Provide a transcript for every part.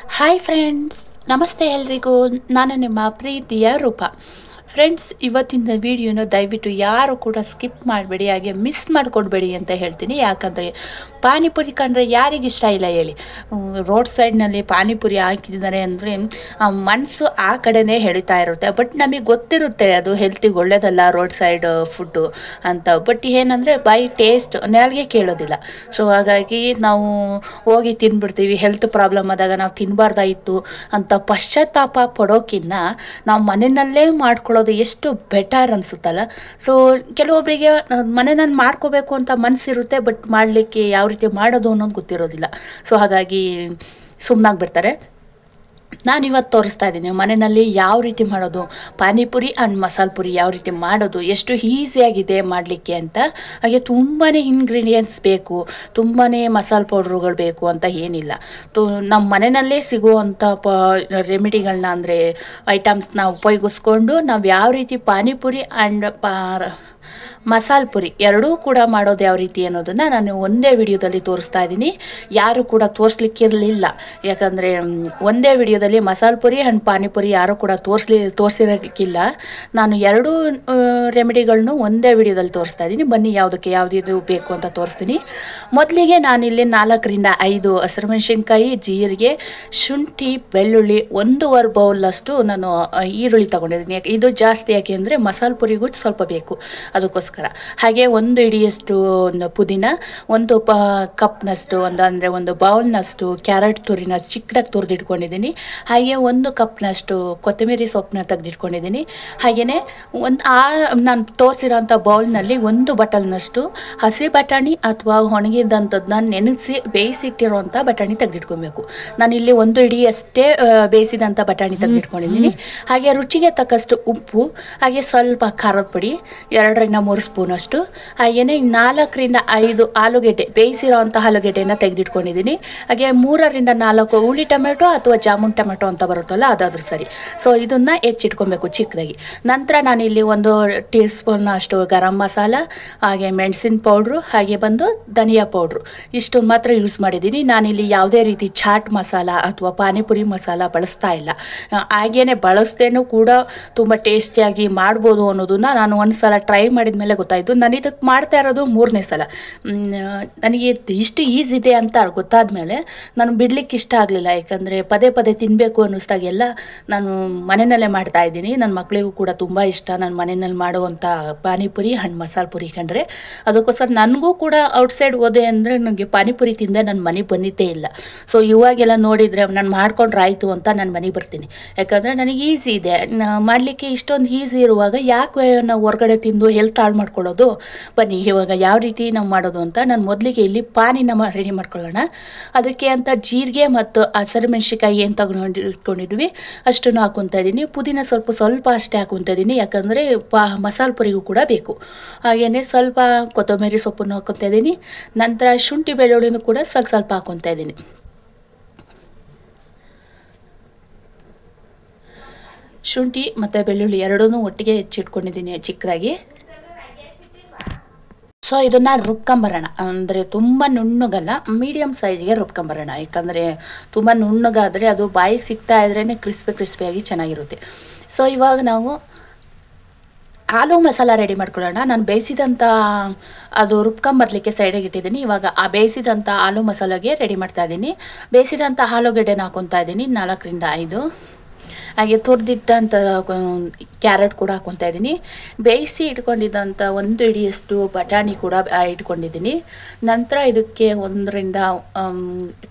Hi friends, ನಮಸ್ತೆ ಎಲ್ರಿಗೂ. ನಾನು ನಿಮ್ಮ ಪ್ರೀತಿಯ ರೂಪ. ಫ್ರೆಂಡ್ಸ್, ಇವತ್ತಿನ ವಿಡಿಯೋನ ದಯವಿಟ್ಟು ಯಾರು ಕೂಡ ಸ್ಕಿಪ್ ಮಾಡಬೇಡಿ, ಹಾಗೆ ಮಿಸ್ ಮಾಡಿಕೊಡ್ಬೇಡಿ ಅಂತ ಹೇಳ್ತೀನಿ. ಯಾಕಂದರೆ ಪಾನಿಪುರಿ ಕಂಡ್ರೆ ಯಾರಿಗಿಷ್ಟ ಇಲ್ಲ ಹೇಳಿ. ರೋಡ್ ಸೈಡ್ನಲ್ಲಿ ಪಾನಿಪುರಿ ಹಾಕಿದ್ದಾರೆ ಅಂದರೆ ಮನಸ್ಸು ಆ ಕಡೆನೇ ಹೇಳ್ತಾ ಇರುತ್ತೆ. ಬಟ್ ನಮಗೆ ಗೊತ್ತಿರುತ್ತೆ ಅದು ಹೆಲ್ತಿಗೆ ಒಳ್ಳೆಯದಲ್ಲ ರೋಡ್ ಸೈಡ್ ಫುಡ್ಡು ಅಂತ. ಬಟ್ ಏನಂದರೆ ಬೈ ಟೇಸ್ಟ್ ನಾಲ್ಗೆ ಕೇಳೋದಿಲ್ಲ. ಸೊ ಹಾಗಾಗಿ ನಾವು ಹೋಗಿ ತಿಂದ್ಬಿಡ್ತೀವಿ. ಹೆಲ್ತ್ ಪ್ರಾಬ್ಲಮ್ ಆದಾಗ ನಾವು ತಿನ್ನಬಾರ್ದಾಯಿತ್ತು ಅಂತ ಪಶ್ಚಾತ್ತಾಪ ಪಡೋಕ್ಕಿಂತ ನಾವು ಮನೆಯಲ್ಲೇ ಮಾಡ್ಕೊಳ್ಳೋದು ಎಷ್ಟು ಬೆಟರ್ ಅನಿಸುತ್ತಲ್ಲ. ಸೊ ಕೆಲವೊಬ್ಬರಿಗೆ ಮನೆಯಲ್ಲಿ ಮಾಡ್ಕೋಬೇಕು ಅಂತ ಮನಸ್ಸಿರುತ್ತೆ, ಬಟ್ ಮಾಡಲಿಕ್ಕೆ ಯಾವ ರೀತಿ ಮಾಡೋದು ಅನ್ನೋದು ಗೊತ್ತಿರೋದಿಲ್ಲ. ಸೊ ಹಾಗಾಗಿ ಸುಮ್ಮನಾಗ್ಬಿಡ್ತಾರೆ. ನಾನಿವತ್ತು ತೋರಿಸ್ತಾ ಇದ್ದೀನಿ ಮನೆಯಲ್ಲಿ ಯಾವ ರೀತಿ ಮಾಡೋದು ಪಾನಿಪುರಿ ಆ್ಯಂಡ್ ಮಸಾಲೆ ಪುರಿ, ಯಾವ ರೀತಿ ಮಾಡೋದು, ಎಷ್ಟು ಈಸಿಯಾಗಿದೆ ಮಾಡಲಿಕ್ಕೆ ಅಂತ. ಹಾಗೆ ತುಂಬಾ ಇಂಗ್ರೀಡಿಯೆಂಟ್ಸ್ ಬೇಕು, ತುಂಬಾ ಮಸಾಲೆ ಪೌಡ್ರುಗಳು ಬೇಕು ಅಂತ ಏನಿಲ್ಲ. ನಮ್ಮ ಮನೆಯಲ್ಲೇ ಸಿಗುವಂಥ ರೆಮಿಡಿಗಳನ್ನ ಅಂದರೆ ಐಟಮ್ಸ್ನ ಉಪಯೋಗಿಸ್ಕೊಂಡು ನಾವು ಯಾವ ರೀತಿ ಪಾನಿಪುರಿ ಆ್ಯಂಡ್ ಮಸಾಲೆ ಪುರಿ ಎರಡೂ ಕೂಡ ಮಾಡೋದು ಯಾವ ರೀತಿ ಅನ್ನೋದನ್ನು ನಾನು ಒಂದೇ ವಿಡಿಯೋದಲ್ಲಿ ತೋರಿಸ್ತಾ ಇದ್ದೀನಿ. ಯಾರು ಕೂಡ ತೋರಿಸ್ಲಿಕ್ಕಿರಲಿಲ್ಲ, ಯಾಕಂದರೆ ಒಂದೇ ವಿಡಿಯೋದಲ್ಲಿ ಮಸಾಲೆ ಪುರಿ ಆ್ಯಂಡ್ ಪಾನಿಪುರಿ ಯಾರು ಕೂಡ ತೋರಿಸಿರೋಕ್ಕಿಲ್ಲ. ನಾನು ಎರಡೂ ರೆಮಿಡಿಗಳನ್ನು ಒಂದೇ ವಿಡಿಯೋದಲ್ಲಿ ತೋರಿಸ್ತಾ ಇದ್ದೀನಿ. ಬನ್ನಿ ಯಾವುದಕ್ಕೆ ಯಾವುದು ಬೇಕು ಅಂತ ತೋರಿಸ್ತೀನಿ. ಮೊದಲಿಗೆ ನಾನಿಲ್ಲಿ 4ರಿಂದ 5 ಹಸಿರುಮೆಣಸಿನ್ಕಾಯಿ, ಜೀರಿಗೆ, ಶುಂಠಿ, ಬೆಳ್ಳುಳ್ಳಿ, 1.5 ಬೌಲಷ್ಟು ನಾನು ಈರುಳ್ಳಿ ತೊಗೊಂಡಿದ್ದೀನಿ. ಇದು ಜಾಸ್ತಿ ಯಾಕೆ ಅಂದರೆ ಮಸಾಲೆ ಪುರಿಗೂ ಸ್ವಲ್ಪ ಬೇಕು, ಅದಕ್ಕೋಸ್ಕರ. ಹಾಗೆ 1 ಹಿಡಿಯಷ್ಟು ಪುದೀನ, 1 ಕಪ್ನಷ್ಟು ಅಂದರೆ 1 ಬೌಲ್ನಷ್ಟು ಕ್ಯಾರೆಟ್ ತುರಿನ ಚಿಕ್ಕದಾಗಿ ತುರಿದಿಟ್ಕೊಂಡಿದ್ದೀನಿ. ಹಾಗೆ 1 ಕಪ್ನಷ್ಟು ಕೊತ್ತಂಬರಿ ಸೊಪ್ಪನ್ನ ತೆಗೆದಿಟ್ಕೊಂಡಿದ್ದೀನಿ. ಹಾಗೆಯೇ ನಾನು ತೋರಿಸಿರೋಂಥ ಬೌಲ್ನಲ್ಲಿ 1 ಬಟಲ್ನಷ್ಟು ಹಸಿ ಬಟಾಣಿ ಅಥವಾ ಒಣಗಿದಂಥದ್ದನ್ನ ನೆನೆಸಿ ಬೇಯಿಸಿಟ್ಟಿರೋಂಥ ಬಟಾಣಿ ತೆಗೆದಿಟ್ಕೊಬೇಕು. ನಾನಿಲ್ಲಿ 1 ಹಿಡಿಯಷ್ಟೇ ಬೇಯಿಸಿದಂಥ ಬಟಾಣಿ ತೆಗೆದಿಟ್ಕೊಂಡಿದ್ದೀನಿ. ಹಾಗೆ ರುಚಿಗೆ ತಕ್ಕಷ್ಟು ಉಪ್ಪು, ಹಾಗೆ ಸ್ವಲ್ಪ ಖಾರದ ಪುಡಿ 2ರಿಂದ 3 ಸ್ಪೂನಷ್ಟು, ಹಾಗೆಯೇ 4ರಿಂದ 5 ಆಲೂಗೆಡ್ಡೆ, ಬೇಯಿಸಿರೋವಂಥ ಆಲೂಗೆಡ್ಡೆನ ತೆಗೆದಿಟ್ಕೊಂಡಿದ್ದೀನಿ. ಹಾಗೆ 3ರಿಂದ 4 ಹುಳಿ ಟೊಮೆಟೊ ಅಥವಾ ಜಾಮೂನ್ ಟೊಮೆಟೊ ಅಂತ ಬರುತ್ತಲ್ಲ, ಅದಾದರೂ ಸರಿ. ಸೊ ಇದನ್ನು ಹೆಚ್ಚಿಟ್ಕೊಬೇಕು ಚಿಕ್ಕದಾಗಿ. ನಂತರ ನಾನಿಲ್ಲಿ 1 ಟೀ ಸ್ಪೂನ್ ಅಷ್ಟು ಗರಂ ಮಸಾಲ, ಹಾಗೆ ಮೆಣಸಿನ ಪೌಡ್ರು, ಹಾಗೆ ಬಂದು ಧನಿಯಾ ಪೌಡ್ರು, ಇಷ್ಟು ಮಾತ್ರ ಯೂಸ್ ಮಾಡಿದ್ದೀನಿ. ನಾನಿಲ್ಲಿ ಯಾವುದೇ ರೀತಿ ಚಾಟ್ ಮಸಾಲ ಅಥವಾ ಪಾನಿಪುರಿ ಮಸಾಲ ಬಳಸ್ತಾ ಇಲ್ಲ. ಹಾಗೇನೆ ಬಳಸ್ದೇನೂ ಕೂಡ ತುಂಬ ಟೇಸ್ಟಿಯಾಗಿ ಮಾಡ್ಬೋದು ಅನ್ನೋದನ್ನ ನಾನು ಒಂದು ಸಲ ಟ್ರೈ ಮಾಡಿದ ಮೇಲೆ ಗೊತ್ತಾಯಿತು. ನಾನು ಇದಕ್ಕೆ ಮಾಡ್ತಾ ಇರೋದು 3ನೇ ಸಲ. ನನಗೆ ಇಷ್ಟು ಈಸಿ ಇದೆ ಅಂತ ಗೊತ್ತಾದ ಮೇಲೆ ನಾನು ಬಿಡ್ಲಿಕ್ಕೆ ಇಷ್ಟ ಆಗಲಿಲ್ಲ. ಯಾಕಂದರೆ ಪದೇ ಪದೇ ತಿನ್ನಬೇಕು ಅನ್ನಿಸ್ದಾಗೆಲ್ಲ ನಾನು ಮನೆಯಲ್ಲೇ ಮಾಡ್ತಾ ಇದ್ದೀನಿ. ನನ್ನ ಮಕ್ಕಳಿಗೂ ಕೂಡ ತುಂಬ ಇಷ್ಟ ನನ್ನ ಮನೆಯಲ್ಲಿ ಮಾಡುವಂಥ ಪಾನಿಪುರಿ ಆ್ಯಂಡ್ ಮಸಾಲೆ ಪುರಿ ಕಂಡ್ರೆ. ಅದಕ್ಕೋಸ್ಕರ ನನಗೂ ಕೂಡ ಔಟ್ಸೈಡ್ ಹೋದೆ ಅಂದರೆ ನನಗೆ ಪಾನಿಪುರಿ ತಿಂದೆ ನನ್ನ ಮನೆಗೆ ಬಂದಿದ್ದೇ ಇಲ್ಲ. ಸೊ ಇವಾಗೆಲ್ಲ ನೋಡಿದರೆ ನಾನು ಮಾಡ್ಕೊಂಡ್ರೆ ಆಯಿತು ಅಂತ ನಾನು ಮನೆಗೆ ಬರ್ತೀನಿ. ಯಾಕಂದರೆ ನನಗೆ ಈಸಿ ಇದೆ ಮಾಡಲಿಕ್ಕೆ. ಇಷ್ಟೊಂದು ಈಸಿ ಇರುವಾಗ ಯಾಕೆ ನಾವು ಹೊರಗಡೆ ತಿಂದು ಹೆಲ್ತ್ ಹಾಳು ಮಾಡ್ಕೊಳ್ಳೋದು. ಬನ್ನಿ ಇವಾಗ ಯಾವ ರೀತಿ ನಾವು ಮಾಡೋದು ಅಂತ. ನಾನು ಮೊದಲಿಗೆ ಇಲ್ಲಿ ಪಾನಿನ ರೆಡಿ ಮಾಡ್ಕೊಳ್ಳೋಣ. ಅದಕ್ಕೆ ಅಂತ ಜೀರಿಗೆ ಮತ್ತು ಹಸಿರುಮೆಣಸಿನ್ಕಾಯಿ ಏನು ಇಟ್ಕೊಂಡಿದ್ವಿ ಅಷ್ಟನ್ನು ಹಾಕ್ಕೊತಾ ಇದ್ದೀನಿ. ಪುದೀನ ಸ್ವಲ್ಪ ಅಷ್ಟೇ ಹಾಕ್ಕೊತಾ ಇದ್ದೀನಿ, ಯಾಕಂದರೆ ಮಸಾಲೆ ಪುರಿಗೂ ಕೂಡ ಬೇಕು. ಹಾಗೆಯೇ ಸ್ವಲ್ಪ ಕೊತ್ತಂಬರಿ ಸೊಪ್ಪನ್ನು ಹಾಕ್ಕೊತಾ ಇದ್ದೀನಿ. ನಂತರ ಶುಂಠಿ ಬೆಳ್ಳುಳ್ಳಿನೂ ಕೂಡ ಸ್ವಲ್ಪ ಹಾಕ್ಕೊತಾ ಇದ್ದೀನಿ. ಶುಂಠಿ ಮತ್ತು ಬೆಳ್ಳುಳ್ಳಿ ಎರಡೂ ಒಟ್ಟಿಗೆ ಹೆಚ್ಚಿಟ್ಕೊಂಡಿದ್ದೀನಿ ಚಿಕ್ಕದಾಗಿ. ಸೊ ಇದನ್ನು ರುಬ್ಕೊಂಬರೋಣ. ಅಂದರೆ ತುಂಬ ನುಣ್ಣಗಲ್ಲ, ಮೀಡಿಯಮ್ ಸೈಜ್ಗೆ ರುಬ್ಕೊಂಬರೋಣ. ಯಾಕಂದರೆ ತುಂಬ ನುಣ್ಣಗಾದರೆ ಅದು ಬಾಯಿಗೆ ಸಿಗ್ತಾ ಇದ್ರೇ ಕ್ರಿಸ್ಪಿಯಾಗಿ ಚೆನ್ನಾಗಿರುತ್ತೆ. ಸೊ ಇವಾಗ ನಾವು ಆಲೂ ಮಸಾಲ ರೆಡಿ ಮಾಡ್ಕೊಳ್ಳೋಣ. ನಾನು ಬೇಯಿಸಿದಂಥ ಅದು ರುಬ್ಕೊಂಬರ್ಲಿಕ್ಕೆ ಸೈಡಿಗೆ ಇಟ್ಟಿದ್ದೀನಿ. ಇವಾಗ ಆ ಬೇಯಿಸಿದಂಥ ಆಲೂ ಮಸಾಲೆಗೆ ರೆಡಿ ಮಾಡ್ತಾ ಇದ್ದೀನಿ. ಬೇಯಿಸಿದಂಥ ಆಲೂಗಡ್ಡೆನ ಹಾಕ್ಕೊತಾ ಇದ್ದೀನಿ 4ರಿಂದ 5. ಹಾಗೆ ತುರಿದಿಟ್ಟಂಥ ಕ್ಯಾರೆಟ್ ಕೂಡ ಹಾಕ್ಕೊತಾ ಇದ್ದೀನಿ. ಬೇಯಿಸಿ ಇಟ್ಕೊಂಡಿದ್ದಂಥ 1 ಹಿಡಿಯಷ್ಟು ಬಟಾಣಿ ಕೂಡ ಇಟ್ಕೊಂಡಿದ್ದೀನಿ. ನಂತರ ಇದಕ್ಕೆ 1ರಿಂದ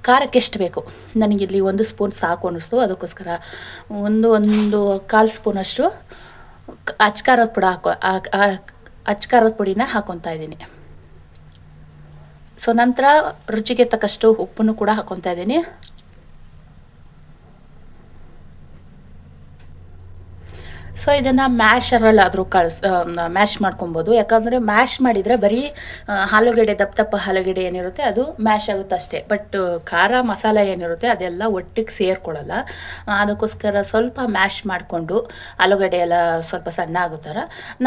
ಖಾರಕ್ಕೆ ಎಷ್ಟು ಬೇಕು, ನನಗಿಲ್ಲಿ 1 ಸ್ಪೂನ್ ಸಾಕು ಅನ್ನಿಸ್ತು. ಅದಕ್ಕೋಸ್ಕರ 1.25 ಸ್ಪೂನಷ್ಟು ಅಚ್ಕಾರದ ಪುಡಿ ಅಚ್ಕಾರದ ಪುಡಿನ ಹಾಕ್ಕೊತಾ ಇದ್ದೀನಿ. ಸೊ ನಂತರ ರುಚಿಗೆ ತಕ್ಕಷ್ಟು ಉಪ್ಪನ್ನು ಕೂಡ ಹಾಕ್ಕೊತಾ ಇದ್ದೀನಿ. ಸೊ ಸೊ ಇದನ್ನು ಮ್ಯಾಶರಲ್ಲಾದರೂ ಮ್ಯಾಶ್ ಮಾಡ್ಕೊಬೋದು. ಯಾಕಂದರೆ ಮ್ಯಾಶ್ ಮಾಡಿದರೆ ಬರೀ ಆಲೂಗಡ್ಡೆ ದಪ್ಪ ಆಲೂಗಡ್ಡೆ ಏನಿರುತ್ತೆ ಅದು ಮ್ಯಾಶ್ ಆಗುತ್ತೆ ಅಷ್ಟೇ. ಬಟ್ ಖಾರ ಮಸಾಲೆ ಏನಿರುತ್ತೆ ಅದೆಲ್ಲ ಒಟ್ಟಿಗೆ ಸೇರ್ಕೊಳ್ಳಲ್ಲ. ಅದಕ್ಕೋಸ್ಕರ ಸ್ವಲ್ಪ ಮ್ಯಾಶ್ ಮಾಡಿಕೊಂಡು ಆಲೂಗಡ್ಡೆ ಎಲ್ಲ ಸ್ವಲ್ಪ ಸಣ್ಣ ಆಗೋ ಥರ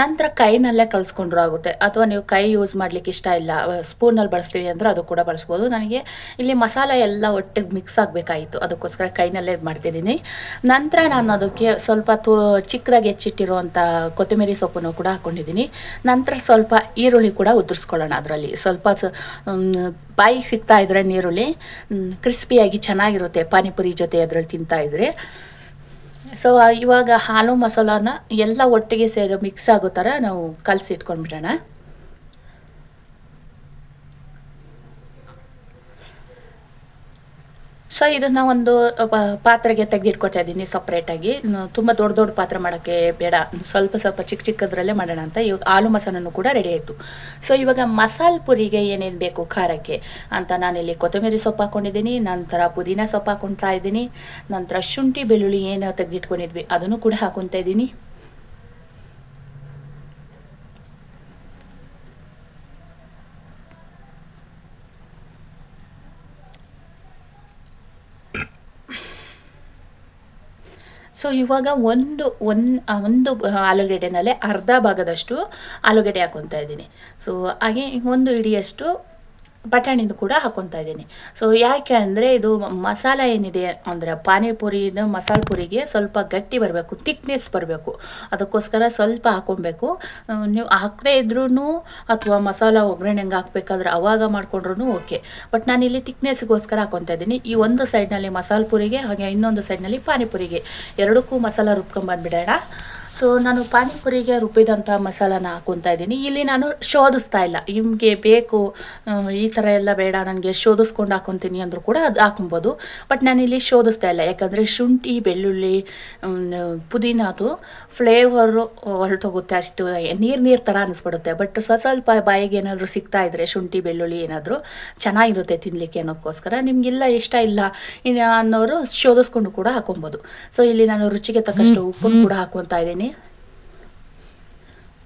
ನಂತರ ಕೈನಲ್ಲೇ ಕಲಿಸ್ಕೊಂಡ್ರೂ ಆಗುತ್ತೆ. ಅಥವಾ ನೀವು ಕೈ ಯೂಸ್ ಮಾಡಲಿಕ್ಕೆ ಇಷ್ಟ ಇಲ್ಲ, ಸ್ಪೂನಲ್ಲಿ ಬಳಸ್ತೀವಿ ಅಂದರೆ ಅದು ಕೂಡ ಬಳಸ್ಬೋದು. ನನಗೆ ಇಲ್ಲಿ ಮಸಾಲೆ ಎಲ್ಲ ಒಟ್ಟಿಗೆ ಮಿಕ್ಸ್ ಆಗಬೇಕಾಯಿತು, ಅದಕ್ಕೋಸ್ಕರ ಕೈನಲ್ಲೇ ಮಾಡ್ತಿದ್ದೀನಿ. ನಂತರ ನಾನು ಅದಕ್ಕೆ ಸ್ವಲ್ಪ ಚಿಕ್ಕದಾಗಿ ಹೆಚ್ಚಿಟ್ಟಿರುವಂಥ ಕೊತ್ತಂಬರಿ ಸೊಪ್ಪನ್ನು ಕೂಡ ಹಾಕ್ಕೊಂಡಿದ್ದೀನಿ. ನಂತರ ಸ್ವಲ್ಪ ಈರುಳ್ಳಿ ಕೂಡ ಉದುರಿಸ್ಕೊಳ್ಳೋಣ. ಅದರಲ್ಲಿ ಸ್ವಲ್ಪ ಬಾಯಿಗೆ ಸಿಗ್ತಾ ಇದ್ರೆ ನೀರುಳ್ಳಿ ಕ್ರಿಸ್ಪಿಯಾಗಿ ಚೆನ್ನಾಗಿರುತ್ತೆ ಪಾನಿಪುರಿ ಜೊತೆ ಅದರಲ್ಲಿ ತಿಂತಾಯಿದ್ರೆ. ಸೊ ಇವಾಗ ಹಾಲು ಮಸಾಲಾನ ಎಲ್ಲ ಒಟ್ಟಿಗೆ ಸೇರಿ ಮಿಕ್ಸ್ ಆಗೋ ಥರ ನಾವು ಕಲಸಿಟ್ಕೊಂಡ್ಬಿಡೋಣ. ಸೊ ಇದನ್ನು ಒಂದು ಪಾತ್ರೆಗೆ ತೆಗೆದಿಟ್ಕೊತಾ ಇದ್ದೀನಿ ಸಪ್ರೇಟಾಗಿ. ತುಂಬ ದೊಡ್ಡ ದೊಡ್ಡ ಪಾತ್ರೆ ಮಾಡೋಕ್ಕೆ ಬೇಡ, ಸ್ವಲ್ಪ ಸ್ವಲ್ಪ ಚಿಕ್ಕದ್ರಲ್ಲೇ ಮಾಡೋಣ ಅಂತ. ಇವಾಗ ಆಲೂ ಮಸಾಲನೂ ಕೂಡ ರೆಡಿ ಆಯಿತು. ಸೊ ಇವಾಗ ಮಸಾಲೆ ಪುರಿಗೆ ಏನೇನು ಬೇಕು ಖಾರಕ್ಕೆ ಅಂತ ನಾನಿಲ್ಲಿ ಕೊತ್ತಂಬರಿ ಸೊಪ್ಪು ಹಾಕ್ಕೊಂಡಿದ್ದೀನಿ, ನಂತರ ಪುದೀನ ಸೊಪ್ಪು ಹಾಕ್ಕೊಳ್ತಾ ಇದ್ದೀನಿ, ನಂತರ ಶುಂಠಿ ಬೆಳ್ಳುಳ್ಳಿ ಏನು ತೆಗೆದಿಟ್ಕೊಂಡಿದ್ವಿ ಅದನ್ನು ಕೂಡ ಹಾಕ್ಕೊತಾ ಇದ್ದೀನಿ. ಸೊ ಇವಾಗ ಒಂದು ಆಲೂಗಡ್ಡೆನಲ್ಲೇ ಅರ್ಧ ಭಾಗದಷ್ಟು ಆಲೂಗಡ್ಡೆ ಹಾಕ್ಕೊತಾ ಇದ್ದೀನಿ. ಸೊ ಹಾಗೆ ಒಂದು ಹಿಡಿಯಷ್ಟು ಬಟಾಣಿದು ಕೂಡ ಹಾಕ್ಕೊತಾ ಇದ್ದೀನಿ. ಸೊ ಯಾಕೆ ಅಂದರೆ ಇದು ಮಸಾಲ ಏನಿದೆ ಅಂದರೆ ಪಾನಿಪುರಿನ ಮಸಾಲೆ ಪುರಿಗೆ ಸ್ವಲ್ಪ ಗಟ್ಟಿ ಬರಬೇಕು, ತಿಕ್ನೆಸ್ ಬರಬೇಕು. ಅದಕ್ಕೋಸ್ಕರ ಸ್ವಲ್ಪ ಹಾಕ್ಕೊಬೇಕು. ನೀವು ಹಾಕದೇ ಇದ್ರೂ ಅಥವಾ ಮಸಾಲ ಒಗ್ಗರಣೆಗೆ ಹಾಕ್ಬೇಕಾದ್ರೆ ಅವಾಗ ಮಾಡ್ಕೊಂಡ್ರೂ ಓಕೆ. ಬಟ್ ನಾನಿಲ್ಲಿ ತಿಕ್ನೆಸ್ಗೋಸ್ಕರ ಹಾಕ್ಕೊತಾ ಇದ್ದೀನಿ. ಈ ಒಂದು ಸೈಡ್ನಲ್ಲಿ ಮಸಾಲೆ ಪುರಿಗೆ, ಹಾಗೆ ಇನ್ನೊಂದು ಸೈಡ್ನಲ್ಲಿ ಪಾನಿಪುರಿಗೆ, ಎರಡಕ್ಕೂ ಮಸಾಲ ರುಬ್ಕೊಂಬಂದ್ಬಿಡೋಣ. ಸೊ ನಾನು ಪಾನಿಪುರಿಗೆ ರುಬ್ಬಿದಂಥ ಮಸಾಲಾನ ಹಾಕ್ಕೊತಾ ಇದ್ದೀನಿ. ಇಲ್ಲಿ ನಾನು ಶೋಧಿಸ್ತಾ ಇಲ್ಲ, ನಿಮಗೆ ಬೇಕು ಈ ಥರ ಎಲ್ಲ ಬೇಡ ನನಗೆ ಶೋಧಿಸ್ಕೊಂಡು ಹಾಕ್ಕೊತೀನಿ ಅಂದರೂ ಕೂಡ ಅದು ಹಾಕೊಬೋದು. ಬಟ್ ನಾನಿಲ್ಲಿ ಶೋಧಿಸ್ತಾ ಇಲ್ಲ, ಯಾಕಂದರೆ ಶುಂಠಿ ಬೆಳ್ಳುಳ್ಳಿ ಪುದೀನ ಅದು ಫ್ಲೇವರು ಹೊರಟೋಗುತ್ತೆ, ಅಷ್ಟು ನೀರು ಥರ ಅನಿಸ್ಬಿಡುತ್ತೆ. ಬಟ್ ಸ್ವಲ್ಪ ಬಾಯಿಗೆ ಏನಾದರೂ ಸಿಗ್ತಾ ಇದ್ದರೆ ಶುಂಠಿ ಬೆಳ್ಳುಳ್ಳಿ ಏನಾದರೂ ಚೆನ್ನಾಗಿರುತ್ತೆ ತಿನ್ನಲಿಕ್ಕೆ ಅನ್ನೋದಕ್ಕೋಸ್ಕರ. ನಿಮಗೆಲ್ಲ ಇಷ್ಟ ಇಲ್ಲ ಅನ್ನೋರು ಶೋಧಿಸ್ಕೊಂಡು ಕೂಡ ಹಾಕೊಬೋದು. ಸೊ ಇಲ್ಲಿ ನಾನು ರುಚಿಗೆ ತಕ್ಕಷ್ಟು ಉಪ್ಪನ್ನು ಕೂಡ ಹಾಕ್ಕೊತಾ ಇದ್ದೀನಿ.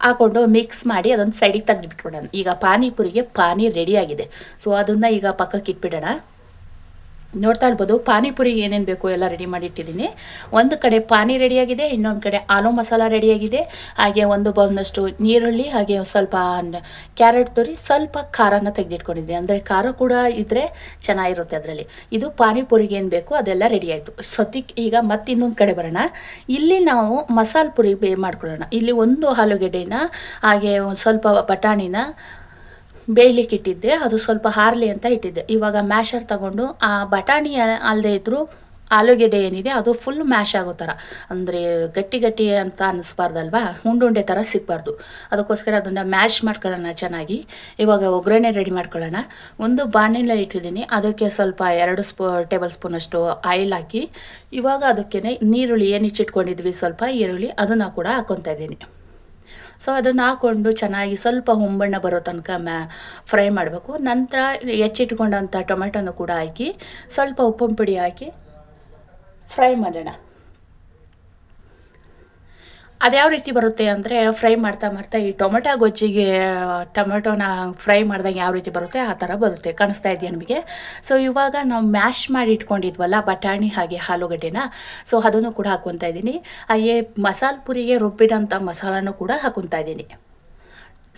ಹಾಕ್ಕೊಂಡು ಮಿಕ್ಸ್ ಮಾಡಿ ಅದೊಂದು ಸೈಡಿಗೆ ತೆಗೆದುಬಿಟ್ಬಿಡೋಣ. ಈಗ ಪಾನಿಪುರಿಗೆ ಪಾನಿ ರೆಡಿಯಾಗಿದೆ. ಸೊ ಅದನ್ನು ಈಗ ಪಕ್ಕಕ್ಕೆ ಇಟ್ಬಿಡೋಣ. ನೋಡ್ತಾ ಇರ್ಬೋದು ಪಾನಿಪುರಿಗೆ ಏನೇನು ಬೇಕು ಎಲ್ಲ ರೆಡಿ ಮಾಡಿ ಇಟ್ಟಿದ್ದೀನಿ. ಒಂದು ಕಡೆ ಪಾನಿ ರೆಡಿಯಾಗಿದೆ, ಇನ್ನೊಂದು ಕಡೆ ಆಲೂ ಮಸಾಲ ರೆಡಿಯಾಗಿದೆ, ಹಾಗೆ ಒಂದು ಬೌಲ್ನಷ್ಟು ನೀರುಳ್ಳಿ, ಹಾಗೆ ಸ್ವಲ್ಪ ಕ್ಯಾರೆಟ್ ತುರಿ, ಸ್ವಲ್ಪ ಖಾರನ ತೆಗೆದಿಟ್ಕೊಂಡಿದ್ದೀನಿ. ಅಂದರೆ ಖಾರ ಕೂಡ ಇದ್ದರೆ ಚೆನ್ನಾಗಿರುತ್ತೆ ಅದರಲ್ಲಿ. ಇದು ಪಾನಿಪುರಿಗೆ ಏನು ಬೇಕು ಅದೆಲ್ಲ ರೆಡಿ ಆಯಿತು. ಸದ್ಯಕ್ಕೆ ಈಗ ಮತ್ತೆ ಇನ್ನೊಂದು ಕಡೆ ಬರೋಣ. ಇಲ್ಲಿ ನಾವು ಮಸಾಲೆ ಪುರಿ ಮಾಡ್ಕೊಳ್ಳೋಣ. ಇಲ್ಲಿ ಒಂದು ಆಲೂಗಡ್ಡೆನ ಹಾಗೆ ಒಂದು ಸ್ವಲ್ಪ ಬಟಾಣಿನ ಬೇಯಲಿಕ್ಕೆ ಇಟ್ಟಿದ್ದೆ, ಅದು ಸ್ವಲ್ಪ ಹಾರಲಿ ಅಂತ ಇಟ್ಟಿದ್ದೆ. ಇವಾಗ ಮ್ಯಾಶರ್ ತಗೊಂಡು ಆ ಬಟಾಣಿ ಅಲ್ಲದೆ ಇದ್ದರೂ ಆಲೂಗೆಡ್ಡೆ ಏನಿದೆ ಅದು ಫುಲ್ ಮ್ಯಾಶ್ ಆಗೋ ಥರ, ಅಂದರೆ ಗಟ್ಟಿ ಗಟ್ಟಿ ಅಂತ ಅನ್ನಿಸ್ಬಾರ್ದಲ್ವಾ, ಉಂಡುಂಡೆ ಥರ ಸಿಗಬಾರ್ದು. ಅದಕ್ಕೋಸ್ಕರ ಅದನ್ನು ಮ್ಯಾಶ್ ಮಾಡ್ಕೊಳ್ಳೋಣ ಚೆನ್ನಾಗಿ. ಇವಾಗ ಒಗ್ಗರಣೆ ರೆಡಿ ಮಾಡ್ಕೊಳ್ಳೋಣ. ಒಂದು ಬಾಣಲೆ ಇಟ್ಟಿದ್ದೀನಿ, ಅದಕ್ಕೆ ಸ್ವಲ್ಪ 2 ಟೇಬಲ್ ಸ್ಪೂನಷ್ಟು ಆಯಿಲ್ ಹಾಕಿ, ಇವಾಗ ಅದಕ್ಕೆ ನೀರುಳ್ಳಿ ಏನು ಹೆಚ್ಚಿಟ್ಕೊಂಡಿದ್ವಿ ಸ್ವಲ್ಪ ಈರುಳ್ಳಿ ಅದನ್ನು ಕೂಡ ಹಾಕ್ಕೊತಾ ಇದ್ದೀನಿ. ಸೊ ಅದನ್ನು ಹಾಕ್ಕೊಂಡು ಚೆನ್ನಾಗಿ ಸ್ವಲ್ಪ ಹೊಂಬಣ್ಣ ಬರೋ ತನಕ ಫ್ರೈ ಮಾಡಬೇಕು. ನಂತರ ಹೆಚ್ಚಿಟ್ಕೊಂಡಂಥ ಟೊಮೆಟೊನು ಕೂಡ ಹಾಕಿ ಸ್ವಲ್ಪ ಉಪ್ಪಿನ ಪುಡಿ ಹಾಕಿ ಫ್ರೈ ಮಾಡೋಣ. ಅದ್ಯಾವ ರೀತಿ ಬರುತ್ತೆ ಅಂದರೆ ಫ್ರೈ ಮಾಡ್ತಾ ಈ ಟೊಮೆಟೊ ಗೊಜ್ಜಿಗೆ ಟೊಮೆಟೊನ ಫ್ರೈ ಮಾಡಿದಾಗ ಯಾವ ರೀತಿ ಬರುತ್ತೆ ಆ ಥರ ಬರುತ್ತೆ, ಕಾಣಿಸ್ತಾ ಇದೆಯಾ ನಿಮಗೆ. ಸೊ ಇವಾಗ ನಾವು ಮ್ಯಾಶ್ ಮಾಡಿ ಇಟ್ಕೊಂಡಿದ್ವಲ್ಲ ಬಟಾಣಿ ಹಾಗೆ ಆಲೂಗಡ್ಡೆನ, ಸೊ ಅದನ್ನು ಕೂಡ ಹಾಕ್ಕೊತಾ ಇದ್ದೀನಿ. ಹಾಗೆ ಮಸಾಲೆ ಪುರಿಗೆ ರುಬ್ಬಿದಂಥ ಮಸಾಲನೂ ಕೂಡ ಹಾಕ್ಕೊತಾ ಇದ್ದೀನಿ.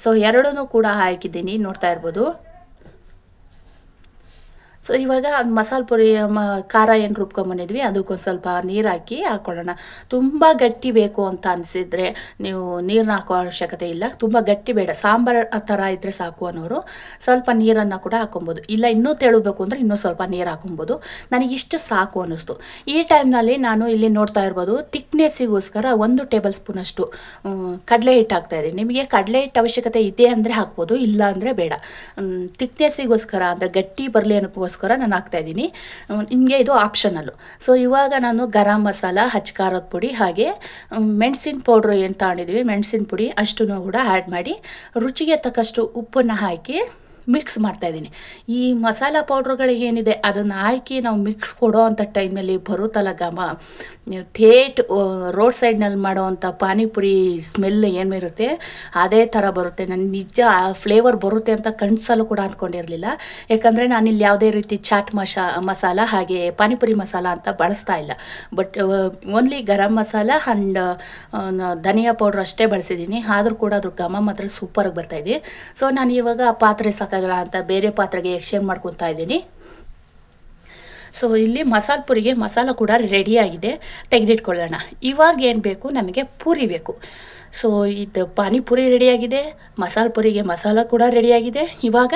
ಸೊ ಎರಡೂ ಕೂಡ ಹಾಕಿದ್ದೀನಿ, ನೋಡ್ತಾ ಇರ್ಬೋದು. ಸೊ ಇವಾಗ ಮಸಾಲೆ ಪುರಿ ಖಾರ ಏನು ರುಬ್ಕೊಂಬಂದಿದ್ವಿ ಅದಕ್ಕೊಂದು ಸ್ವಲ್ಪ ನೀರು ಹಾಕಿ ಹಾಕ್ಕೊಳ್ಳೋಣ. ತುಂಬ ಗಟ್ಟಿ ಬೇಕು ಅಂತ ಅನಿಸಿದರೆ ನೀವು ನೀರನ್ನ ಹಾಕೋ ಅವಶ್ಯಕತೆ ಇಲ್ಲ, ತುಂಬ ಗಟ್ಟಿ ಬೇಡ, ಸಾಂಬಾರು ಆ ಥರ ಇದ್ದರೆ ಸಾಕು ಅನ್ನೋರು ಸ್ವಲ್ಪ ನೀರನ್ನು ಕೂಡ ಹಾಕೊಬೋದು. ಇಲ್ಲ ಇನ್ನೂ ತೆಳುಬೇಕು ಅಂದರೆ ಇನ್ನೂ ಸ್ವಲ್ಪ ನೀರು ಹಾಕೊಬೋದು. ನನಗಿಷ್ಟು ಸಾಕು ಅನ್ನಿಸ್ತು. ಈ ಟೈಮ್ನಲ್ಲಿ ನಾನು ಇಲ್ಲಿ ನೋಡ್ತಾ ಇರ್ಬೋದು ತಿಕ್ನೆಸ್ಸಿಗೋಸ್ಕರ 1 ಟೇಬಲ್ ಸ್ಪೂನಷ್ಟು ಕಡಲೆ ಹಿಟ್ಟು ಹಾಕ್ತಾಯಿದ್ದೀನಿ. ನಿಮಗೆ ಕಡಲೆ ಹಿಟ್ಟು ಅವಶ್ಯಕತೆ ಇದೆ ಅಂದರೆ ಹಾಕ್ಬೋದು, ಇಲ್ಲ ಅಂದರೆ ಬೇಡ. ತಿಕ್ನೆಸ್ಸಿಗೋಸ್ಕರ ಅಂದರೆ ಗಟ್ಟಿ ಬರಲಿ ಅನ್ನೋಕ್ಕೋಸ್ಕರ ನಾನು ಹಾಕ್ತಾ ಇದ್ದೀನಿ. ನಿಮಗೆ ಇದು ಆಪ್ಷನಲ್ಲು. ಸೊ ಇವಾಗ ನಾನು ಗರಂ ಮಸಾಲ, ಖಾರದ ಪುಡಿ ಹಾಗೆ ಮೆಣಸಿನ ಪೌಡ್ರು ಏನು ತಗೊಂಡಿದ್ವಿ ಮೆಣಸಿನ ಪುಡಿ ಅಷ್ಟನ್ನು ಕೂಡ ಆ್ಯಡ್ ಮಾಡಿ ರುಚಿಗೆ ತಕ್ಕಷ್ಟು ಉಪ್ಪನ್ನು ಹಾಕಿ ಮಿಕ್ಸ್ ಮಾಡ್ತಾಯಿದ್ದೀನಿ. ಈ ಮಸಾಲ ಪೌಡ್ರ್ಗಳಿಗೇನಿದೆ ಅದನ್ನು ಹಾಕಿ ನಾವು ಮಿಕ್ಸ್ ಕೊಡೋ ಅಂಥ ಟೈಮಲ್ಲಿ ಬರುತ್ತಲ್ಲ ಘಮ, ಥೇಟ್ ರೋಡ್ ಸೈಡ್ನಲ್ಲಿ ಮಾಡೋವಂಥ ಪಾನಿಪುರಿ ಸ್ಮೆಲ್ ಏನಿರುತ್ತೆ ಅದೇ ಥರ ಬರುತ್ತೆ. ನನಗೆ ನಿಜ ಆ ಫ್ಲೇವರ್ ಬರುತ್ತೆ ಅಂತ ಕನ್ಸಲ್ಲೂ ಕೂಡ ಅಂದ್ಕೊಂಡಿರಲಿಲ್ಲ. ಯಾಕಂದರೆ ನಾನಿಲ್ಲಿ ಯಾವುದೇ ರೀತಿ ಚಾಟ್ ಮಸಾಲ ಹಾಗೆ ಪಾನಿಪುರಿ ಮಸಾಲ ಅಂತ ಬಳಸ್ತಾ ಇಲ್ಲ. But only garam masala and dhaniya powder ಅಷ್ಟೇ ಬಳಸಿದ್ದೀನಿ. ಆದರೂ ಕೂಡ ಅದ್ರ ಘಮ ಮಾತ್ರ ಸೂಪರಾಗಿ ಬರ್ತಾಯಿದೆ. ಸೊ ನಾನು ಇವಾಗ ಆ ಪಾತ್ರೆ ಸಾಕಾಗಲ್ಲ ಅಂತ ಬೇರೆ ಪಾತ್ರೆಗೆ ಎಕ್ಸ್ಚೇಂಜ್ ಮಾಡ್ಕೊತಾ ಇದ್ದೀನಿ. ಸೊ ಇಲ್ಲಿ ಮಸಾಲ ಪುರಿಗೆ ಮಸಾಲ ಕೂಡ ರೆಡಿಯಾಗಿದೆ, ತೆಗೆದಿಟ್ಕೊಳ್ಳೋಣ. ಇವಾಗ ಏನು ಬೇಕು, ನಮಗೆ ಪೂರಿ ಬೇಕು. ಸೊ ಇದು ಪಾನಿಪುರಿ ರೆಡಿಯಾಗಿದೆ, ಮಸಾಲ ಪುರಿಗೆ ಮಸಾಲ ಕೂಡ ರೆಡಿಯಾಗಿದೆ. ಇವಾಗ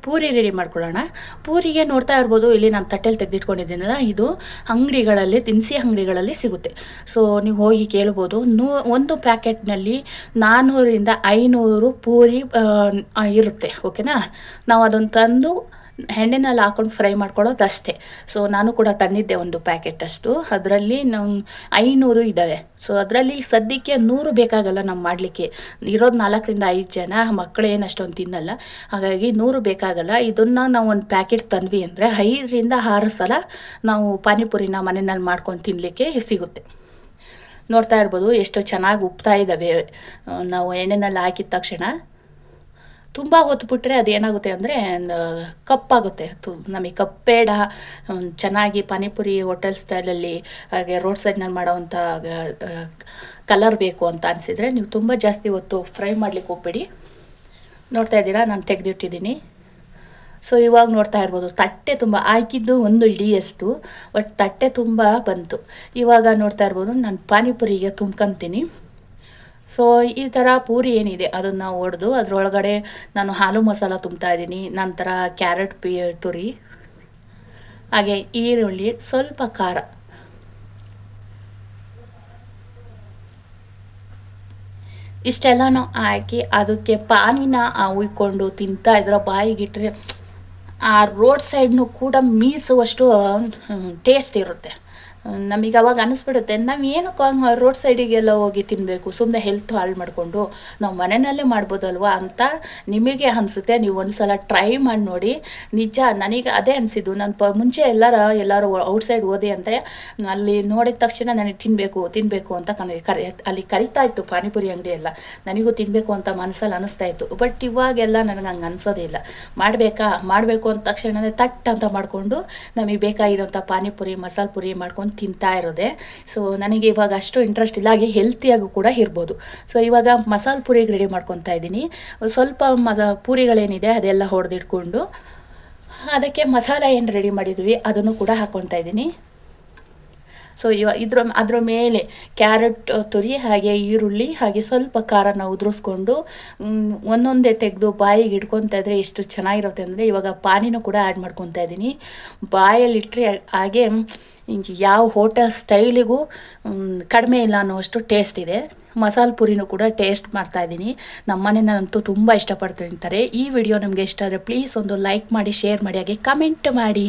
ಪೂರಿ ರೆಡಿ ಮಾಡ್ಕೊಳ್ಳೋಣ. ಪೂರಿಗೆ ನೋಡ್ತಾ ಇರ್ಬೋದು, ಇಲ್ಲಿ ನಾನು ತಟ್ಟೆಲಿ ತೆಗೆದಿಟ್ಕೊಂಡಿದ್ದೀನಲ್ಲ, ಇದು ಅಂಗಡಿಗಳಲ್ಲಿ, ದಿನಸಿ ಅಂಗಡಿಗಳಲ್ಲಿ ಸಿಗುತ್ತೆ. ಸೊ ನೀವು ಹೋಗಿ ಕೇಳ್ಬೋದು. ಒಂದು ಪ್ಯಾಕೆಟ್ನಲ್ಲಿ 400 - 500 ಪೂರಿ ಇರುತ್ತೆ. ಓಕೆನಾ, ನಾವು ಅದನ್ನು ತಂದು ಎಣ್ಣೆನಲ್ಲಿ ಹಾಕೊಂಡು ಫ್ರೈ ಮಾಡ್ಕೊಳ್ಳೋದಷ್ಟೇ. ಸೊ ನಾನು ಕೂಡ ತಂದಿದ್ದೆ ಒಂದು ಪ್ಯಾಕೆಟಷ್ಟು. ಅದರಲ್ಲಿ ನಾವು 500 ಇದ್ದಾವೆ. ಸೊ ಅದರಲ್ಲಿ ಸದ್ಯಕ್ಕೆ 100 ಬೇಕಾಗಲ್ಲ ನಾವು ಮಾಡಲಿಕ್ಕೆ. ಇರೋದು 4 - 5 ಜನ, ಮಕ್ಕಳು ಏನು ಅಷ್ಟೊಂದು ತಿನ್ನಲ್ಲ, ಹಾಗಾಗಿ 100 ಬೇಕಾಗಲ್ಲ. ಇದನ್ನು ನಾವು ಒಂದು ಪ್ಯಾಕೆಟ್ ತಂದ್ವಿ ಅಂದರೆ 5 - 6 ಸಲ ನಾವು ಪಾನಿಪುರಿನ ಮನೆಯಲ್ಲಿ ಮಾಡ್ಕೊಂಡು ತಿನ್ನಲಿಕ್ಕೆ ಸಿಗುತ್ತೆ. ನೋಡ್ತಾ ಇರ್ಬೋದು ಎಷ್ಟು ಚೆನ್ನಾಗಿ ಉಪ್ತಾ ಇದ್ದಾವೆ. ನಾವು ಎಣ್ಣೆನಲ್ಲಿ ಹಾಕಿದ ತಕ್ಷಣ ತುಂಬ ಹೊತ್ಬಿಟ್ರೆ ಅದೇನಾಗುತ್ತೆ ಅಂದರೆ ಕಪ್ಪಾಗುತ್ತೆ. ನಮಗೆ ಕಪ್ಪೇಡ, ಚೆನ್ನಾಗಿ ಪಾನಿಪುರಿ ಹೋಟೆಲ್ ಸ್ಟೈಲಲ್ಲಿ ಹಾಗೆ ರೋಡ್ ಸೈಡ್ನಲ್ಲಿ ಮಾಡೋವಂಥ ಕಲರ್ ಬೇಕು ಅಂತ ಅನಿಸಿದರೆ ನೀವು ತುಂಬ ಜಾಸ್ತಿ ಹೊತ್ತು ಫ್ರೈ ಮಾಡಲಿಕ್ಕೆ ಹೋಗ್ಬೇಡಿ. ನೋಡ್ತಾ ಇದ್ದೀರಾ, ನಾನು ತೆಗೆದಿಟ್ಟಿದ್ದೀನಿ. ಸೊ ಇವಾಗ ನೋಡ್ತಾ ಇರ್ಬೋದು, ತಟ್ಟೆ ತುಂಬ ಹಾಕಿದ್ದು 1 ಇಡಿಯಷ್ಟು, ಬಟ್ ತಟ್ಟೆ ತುಂಬ ಬಂತು. ಇವಾಗ ನೋಡ್ತಾ ಇರ್ಬೋದು, ನಾನು ಪಾನಿಪುರಿಗೆ ತುಂಬ್ಕೊತೀನಿ. ಸೊ ಈ ಥರ ಪೂರಿ ಏನಿದೆ ಅದನ್ನು ಒಡೆದು ಅದರೊಳಗಡೆ ನಾನು ಹಾಲು ಮಸಾಲ ತುಂಬ್ತಾ ಇದ್ದೀನಿ. ನಂತರ ಕ್ಯಾರೆಟ್ ತುರಿ, ಹಾಗೆ ಈರುಳ್ಳಿ, ಸ್ವಲ್ಪ ಖಾರ, ಇಷ್ಟೆಲ್ಲನೂ ಹಾಕಿ ಅದಕ್ಕೆ ಪಾನಿನ ಉಯ್ಕೊಂಡು ತಿಂತಾ ಇದ್ರೆ ಬಾಯಿಗಿಟ್ರೆ ಆ ರೋಡ್ ಸೈಡ್ನೂ ಕೂಡ ಮೀರಿಸುವಷ್ಟು ಟೇಸ್ಟ್ ಇರುತ್ತೆ. ನಮಗೆ ಅವಾಗ ಅನ್ನಿಸ್ಬಿಡುತ್ತೆ, ನಾವು ಏನಕ್ಕೆ ರೋಡ್ ಸೈಡಿಗೆಲ್ಲ ಹೋಗಿ ತಿನ್ನಬೇಕು, ಸುಮ್ಮನೆ ಹೆಲ್ತ್ ಹಾಳು ಮಾಡಿಕೊಂಡು ನಾವು ಮನೆಯಲ್ಲೇ ಮಾಡ್ಬೋದಲ್ವ ಅಂತ ನಿಮಗೆ ಅನಿಸುತ್ತೆ. ನೀವು ಒಂದು ಸಲ ಟ್ರೈ ಮಾಡಿ ನೋಡಿ. ನಿಜ ನನಗೆ ಅದೇ ಅನಿಸಿದ್ದು. ನಾನು ಮುಂಚೆ ಎಲ್ಲರೂ ಔಟ್ಸೈಡ್ ಹೋದೆ ಅಂದರೆ ಅಲ್ಲಿ ನೋಡಿದ ತಕ್ಷಣ ನನಗೆ ತಿನ್ನಬೇಕು ಅಂತ ಅಲ್ಲಿ ಕರಿತಾ ಇತ್ತು ಪಾನಿಪುರಿ ಅಂಗಡಿ ಎಲ್ಲ. ನನಗೂ ತಿನ್ನಬೇಕು ಅಂತ ಮನಸ್ಸಲ್ಲಿ ಅನ್ನಿಸ್ತಾ ಇತ್ತು. ಬಟ್ ಇವಾಗೆಲ್ಲ ನನಗೆ ಹಂಗೆ ಅನಿಸೋದೇ ಇಲ್ಲ. ಮಾಡಬೇಕು ಅಂದ ತಕ್ಷಣ ತಟ್ ಅಂತ ಮಾಡಿಕೊಂಡು ನಮಗೆ ಬೇಕಾಗಿರೋಂಥ ಪಾನಿಪುರಿ ಮಸಾಲ ಪುರಿ ಮಾಡ್ಕೊಂಡು ತಿಂತಾ ಇರೋದೆ. ಸೊ ನನಗೆ ಇವಾಗ ಅಷ್ಟು ಇಂಟ್ರೆಸ್ಟ್ ಇಲ್ಲ, ಹಾಗೆ ಹೆಲ್ತಿಯಾಗೂ ಕೂಡ ಇರ್ಬೋದು. ಸೊ ಇವಾಗ ಮಸಾಲ ಪುರಿಗೆ ರೆಡಿ ಮಾಡ್ಕೊತಾ ಇದ್ದೀನಿ. ಸ್ವಲ್ಪ ಪೂರಿಗಳೇನಿದೆ ಅದೆಲ್ಲ ಹೊಡೆದಿಟ್ಕೊಂಡು ಅದಕ್ಕೆ ಮಸಾಲ ಏನು ರೆಡಿ ಮಾಡಿದ್ವಿ ಅದನ್ನು ಕೂಡ ಹಾಕ್ಕೊತಾ ಇದ್ದೀನಿ. ಸೊ ಅದ್ರ ಮೇಲೆ ಕ್ಯಾರೆಟ್ ತುರಿ, ಹಾಗೆ ಈರುಳ್ಳಿ, ಹಾಗೆ ಸ್ವಲ್ಪ ಖಾರನ ಉದುರಿಸ್ಕೊಂಡು ಒಂದೊಂದೇ ತೆಗೆದು ಬಾಯಿಗೆ ಇಟ್ಕೊತಾ ಇದ್ರೆ ಎಷ್ಟು ಚೆನ್ನಾಗಿರುತ್ತೆ ಅಂದರೆ, ಇವಾಗ ಪಾನಿನೂ ಕೂಡ ಆ್ಯಡ್ ಮಾಡ್ಕೊತಾ ಇದ್ದೀನಿ. ಬಾಯಲ್ಲಿಟ್ಟರೆ ಹಾಗೆ ಯಾವ ಹೋಟೆಲ್ ಸ್ಟೈಲಿಗೂ ಕಡಿಮೆ ಇಲ್ಲ ಅನ್ನೋಷ್ಟು ಟೇಸ್ಟ್ ಇದೆ. ಮಸಾಲ ಪುರಿನೂ ಕೂಡ ಟೇಸ್ಟ್ ಮಾಡ್ತಾಯಿದ್ದೀನಿ. ನಮ್ಮ ಮನೆಯಲ್ಲಂತೂ ತುಂಬ ಇಷ್ಟಪಟ್ಟು ತಿಂತಾರೆ. ಈ ವಿಡಿಯೋ ನಿಮಗೆ ಇಷ್ಟ ಆದರೆ ಪ್ಲೀಸ್ ಒಂದು ಲೈಕ್ ಮಾಡಿ, ಶೇರ್ ಮಾಡಿ, ಹಾಗೆ ಕಮೆಂಟ್ ಮಾಡಿ.